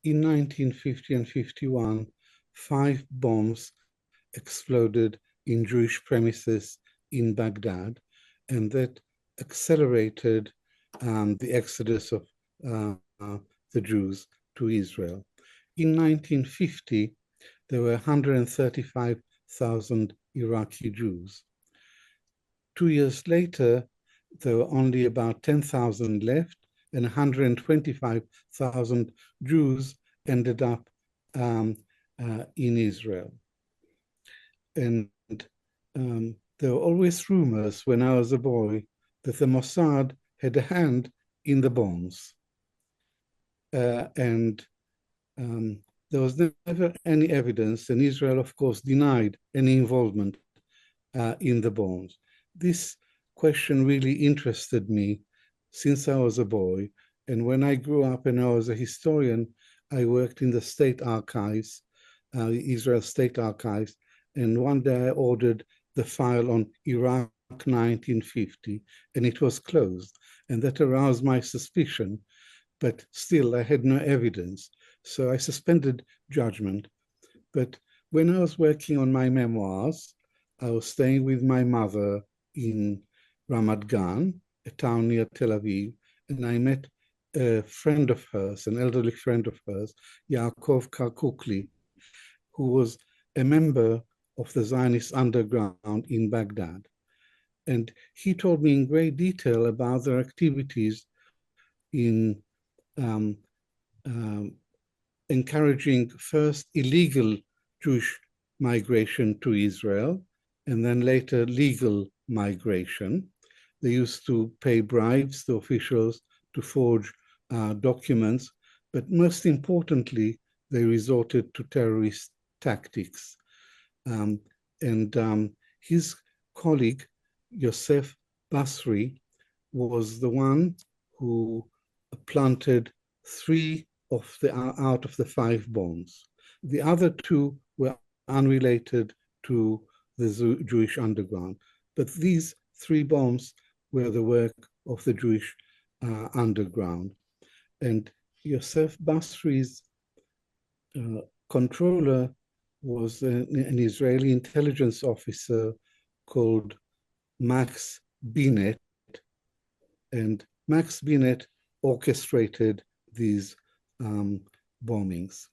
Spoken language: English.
in 1950 and 51, 5 bombs exploded in Jewish premises in Baghdad, and that accelerated the exodus of the Jews to Israel. In 1950, there were 135,000 Iraqi Jews. 2 years later, there were only about 10,000 left, and 125,000 Jews ended up in Israel. And there were always rumors when I was a boy that the Mossad had a hand in the bombs. And there was never any evidence, and Israel, of course, denied any involvement in the bombs. This question really interested me since I was a boy, and when I grew up and I was a historian, I worked in the state archives, Israel State Archives, and one day I ordered the file on Iraq 1950, and it was closed, and that aroused my suspicion, but still I had no evidence, so I suspended judgment. But when I was working on my memoirs, I was staying with my mother in Ramat Gan, a town near Tel Aviv, and I met a friend of hers, an elderly friend of hers, Yaakov Karkukli, who was a member of the Zionist underground in Baghdad. And he told me in great detail about their activities in encouraging first illegal Jewish migration to Israel, and then later legal migration. They used to pay bribes to officials to forge documents, but most importantly, they resorted to terrorist tactics. His colleague, Yosef Basri, was the one who planted 3 out of the 5 bombs. The other 2 were unrelated to the Jewish underground, but these 3 bombs were the work of the Jewish underground. And Yosef Basri's controller was an Israeli intelligence officer called Max Binet, and Max Binet orchestrated these bombings.